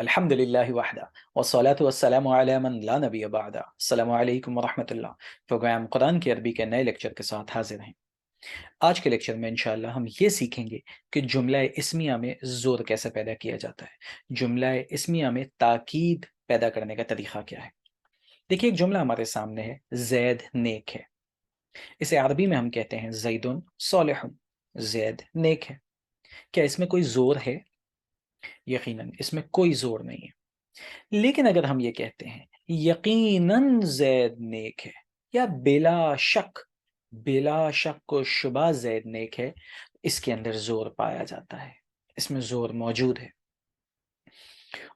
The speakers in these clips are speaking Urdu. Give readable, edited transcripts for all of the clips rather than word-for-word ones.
الحمد للہ وحدہ والصلاة والسلام علی من لا نبی بعدہ۔ السلام علیکم ورحمۃ اللہ۔ پروگرام قرآن کی عربی کے نئے لیکچر کے ساتھ حاضر ہیں۔ آج کے لیکچر میں انشاءاللہ ہم یہ سیکھیں گے کہ جملہ اسمیہ میں زور کیسے پیدا کیا جاتا ہے، جملہ اسمیہ میں تاکید پیدا کرنے کا طریقہ کیا ہے۔ دیکھیے ایک جملہ ہمارے سامنے ہے، زید نیک ہے۔ اسے عربی میں ہم کہتے ہیں زید صالح، زید نیک ہے۔ کیا اس میں کوئی زور ہے؟ یقیناً اس میں کوئی زور نہیں ہے۔ لیکن اگر ہم یہ کہتے ہیں یقیناً زید نیک ہے، یا بلا شک و شبہ زید نیک ہے، اس کے اندر زور پایا جاتا ہے، اس میں زور موجود ہے۔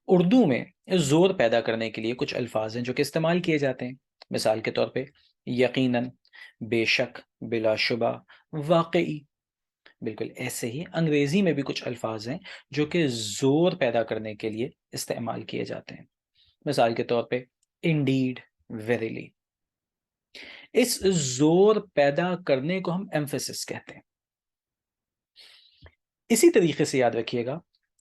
اردو میں زور پیدا کرنے کے لیے کچھ الفاظ ہیں جو کہ استعمال کیے جاتے ہیں، مثال کے طور پہ یقیناً، بے شک، بلا شبہ، واقعی۔ بالکل ایسے ہی انگریزی میں بھی کچھ الفاظ ہیں جو کہ زور پیدا کرنے کے لیے استعمال کیے جاتے ہیں، مثال کے طور پہ indeed، verily۔ اس زور پیدا کرنے کو ہم emphasis کہتے ہیں۔ اسی طریقے سے یاد رکھیے گا،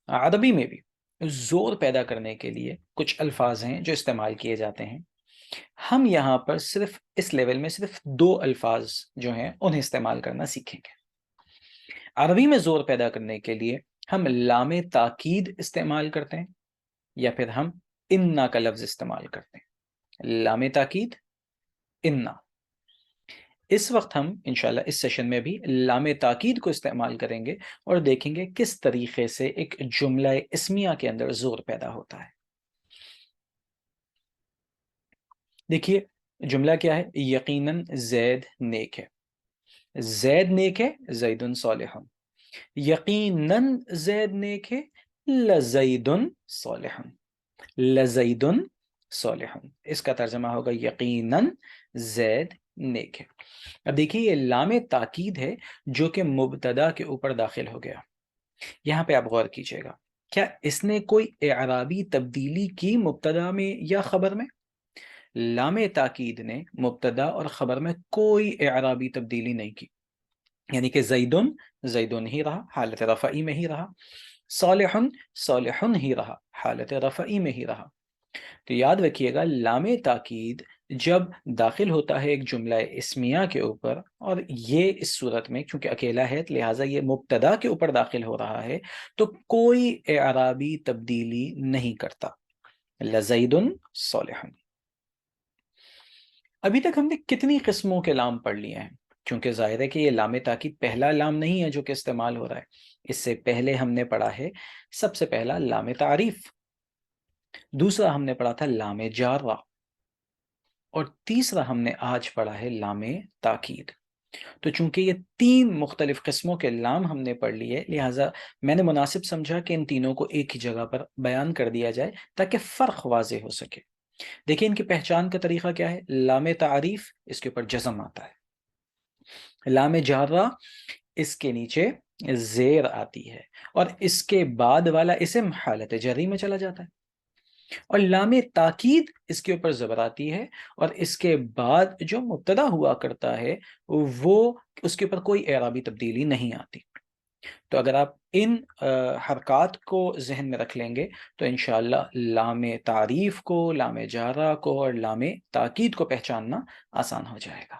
عربی میں بھی زور پیدا کرنے کے لیے کچھ الفاظ ہیں جو استعمال کیے جاتے ہیں۔ ہم یہاں پر صرف اس لیول میں صرف دو الفاظ جو ہیں انہیں استعمال کرنا سیکھیں گے۔ عربی میں زور پیدا کرنے کے لیے ہم لام تاکید استعمال کرتے ہیں، یا پھر ہم انا کا لفظ استعمال کرتے ہیں، لام تاکید، انا۔ اس وقت ہم انشاءاللہ اس سیشن میں بھی لام تاکید کو استعمال کریں گے اور دیکھیں گے کس طریقے سے ایک جملہ اسمیہ کے اندر زور پیدا ہوتا ہے۔ دیکھیے جملہ کیا ہے، یقیناً زید نیک ہے۔ زید نیک ہے، زید صالح۔ یقیناً زید نیک ہے، لزید صالح، لزید صالح۔ اس کا ترجمہ ہوگا یقیناً زید نیک ہے۔ اب دیکھیے یہ لام تاکید ہے جو کہ مبتدا کے اوپر داخل ہو گیا۔ یہاں پہ آپ غور کیجئے گا، کیا اس نے کوئی اعرابی تبدیلی کی مبتدا میں یا خبر میں؟ لام تاکید نے مبتدا اور خبر میں کوئی اعرابی تبدیلی نہیں کی، یعنی کہ زیدن زیدن ہی رہا، حالت رفعی میں ہی رہا، صالحن صالحن ہی رہا، حالت رفعی میں ہی رہا۔ تو یاد رکھیے گا لام تاکید جب داخل ہوتا ہے ایک جملہ اسمیہ کے اوپر، اور یہ اس صورت میں چونکہ اکیلا ہے لہٰذا یہ مبتدا کے اوپر داخل ہو رہا ہے، تو کوئی اعرابی تبدیلی نہیں کرتا، لزید صالح۔ ابھی تک ہم نے کتنی قسموں کے لام پڑھ لیے ہیں؟ کیونکہ ظاہر ہے کہ یہ لام تاکید پہلا لام نہیں ہے جو کہ استعمال ہو رہا ہے۔ اس سے پہلے ہم نے پڑھا ہے سب سے پہلا لام تعریف، دوسرا ہم نے پڑھا تھا لام جارہ، اور تیسرا ہم نے آج پڑھا ہے لام تاکید۔ تو چونکہ یہ تین مختلف قسموں کے لام ہم نے پڑھ لیے، لہٰذا میں نے مناسب سمجھا کہ ان تینوں کو ایک ہی جگہ پر بیان کر دیا جائے تاکہ فرق واضح ہو سکے۔ دیکھیں ان کی پہچان کا طریقہ کیا ہے۔ لام تعریف، اس کے اوپر جزم آتا ہے۔ لام جارہ، اس کے نیچے زیر آتی ہے، اور اس کے بعد والا اسم حالت جری میں چلا جاتا ہے۔ اور لام تاکید، اس کے اوپر زبر آتی ہے، اور اس کے بعد جو مبتدا ہوا کرتا ہے وہ اس کے اوپر کوئی اعرابی تبدیلی نہیں آتی۔ تو اگر آپ ان حرکات کو ذہن میں رکھ لیں گے تو انشاءاللہ لام تعریف کو، لام جارہ کو اور لام تاکید کو پہچاننا آسان ہو جائے گا۔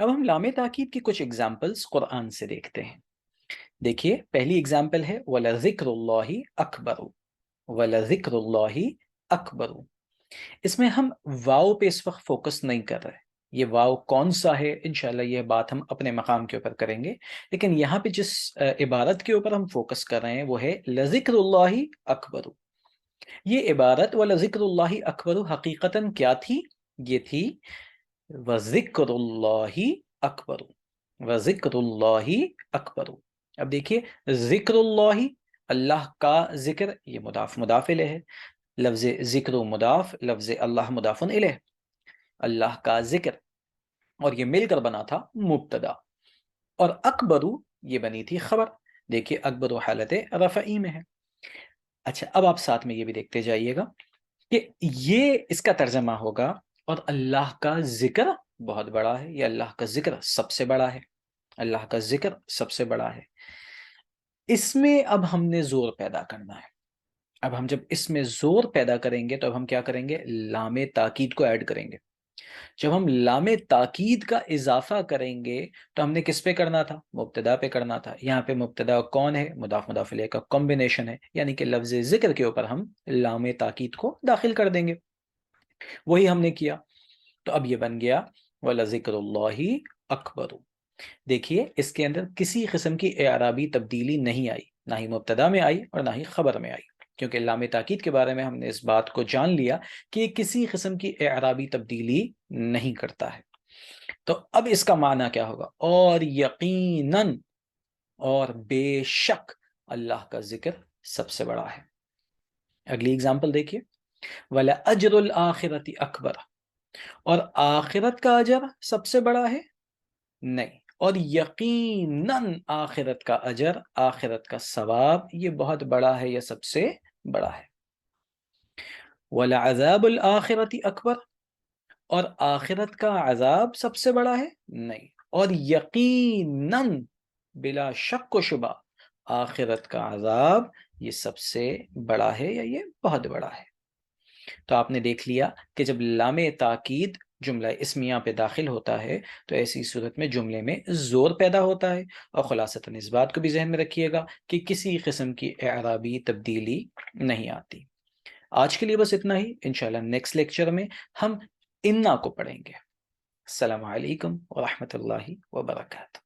اب ہم لام تاکید کی کچھ اگزامپلز قرآن سے دیکھتے ہیں۔ دیکھیے پہلی اگزامپل ہے وَلَذِكْرُ اللَّهِ أَكْبَرُ، وَلَذِكْرُ اللَّهِ أَكْبَرُ۔ اس میں ہم واو پہ اس وقت فوکس نہیں کر رہے، یہ واو کون سا ہے انشاءاللہ یہ بات ہم اپنے مقام کے اوپر کریں گے، لیکن یہاں پہ جس عبارت کے اوپر ہم فوکس کر رہے ہیں وہ ہے لذکر اللہ اکبر۔ یہ عبارت وَلَذِكْرُ اللَّهِ أَكْبَرُ حقیقتاً کیا تھی؟ یہ تھی وَذِكْرُ اللَّهِ أَكْبَرُ، وَذِكْرُ اللَّهِ أَكْبَرُ۔ اب دیکھیے ذکر اللہ، اللہ کا ذکر، یہ مضاف مضاف الیہ ہے، لفظ ذکر مضاف، لفظ اللہ مضاف الیہ، اللہ کا ذکر، اور یہ مل کر بنا تھا مبتدا، اور اکبرو یہ بنی تھی خبر۔ دیکھیے اکبرو حالت رفعی میں ہے۔ اچھا اب آپ ساتھ میں یہ بھی دیکھتے جائیے گا کہ یہ اس کا ترجمہ ہوگا، اور اللہ کا ذکر بہت بڑا ہے، یا اللہ کا ذکر سب سے بڑا ہے، اللہ کا ذکر سب سے بڑا ہے۔ اس میں اب ہم نے زور پیدا کرنا ہے۔ اب ہم جب اس میں زور پیدا کریں گے تو اب ہم کیا کریں گے؟ لام تاکید کو ایڈ کریں گے۔ جب ہم لام تاکید کا اضافہ کریں گے تو ہم نے کس پہ کرنا تھا؟ مبتدا پہ کرنا تھا۔ یہاں پہ مبتدا کون ہے؟ مضاف مضاف الیہ کا کمبینیشن ہے، یعنی کہ لفظ ذکر کے اوپر ہم لام تاکید کو داخل کر دیں گے۔ وہی ہم نے کیا، تو اب یہ بن گیا وَلَذِكْرُ اللَّهِ أَكْبَرُ۔ دیکھیے اس کے اندر کسی قسم کی اعرابی تبدیلی نہیں آئی، نہ ہی مبتدا میں آئی اور نہ ہی خبر میں آئی، کیونکہ لام تاکید کے بارے میں ہم نے اس بات کو جان لیا کہ یہ کسی قسم کی اعرابی تبدیلی نہیں کرتا ہے۔ تو اب اس کا معنی کیا ہوگا؟ اور یقیناً، اور بے شک اللہ کا ذکر سب سے بڑا ہے۔ اگلی اگزامپل دیکھیے، وَلَأَجْرُ الْآخِرَةِ أَكْبَرُ، اور آخرت کا اجر سب سے بڑا ہے؟ نہیں، اور یقیناً آخرت کا اجر، آخرت کا ثواب یہ بہت بڑا ہے، یہ سب سے بڑا ہے۔ وَلَعَذَابُ الْآخِرَةِ أَكْبَرُ، اور آخرت کا عذاب سب سے بڑا ہے؟ نہیں، اور یقیناً، بلا شک و شبہ، آخرت کا عذاب یہ سب سے بڑا ہے یا یہ بہت بڑا ہے۔ تو آپ نے دیکھ لیا کہ جب لام تاکید جملہ اسمیہ پہ داخل ہوتا ہے تو ایسی صورت میں جملے میں زور پیدا ہوتا ہے، اور خلاصتاً اس بات کو بھی ذہن میں رکھیے گا کہ کسی قسم کی اعرابی تبدیلی نہیں آتی۔ آج کے لیے بس اتنا ہی، انشاءاللہ نیکسٹ لیکچر میں ہم انا کو پڑھیں گے۔ السلام علیکم ورحمۃ اللہ وبرکاتہ۔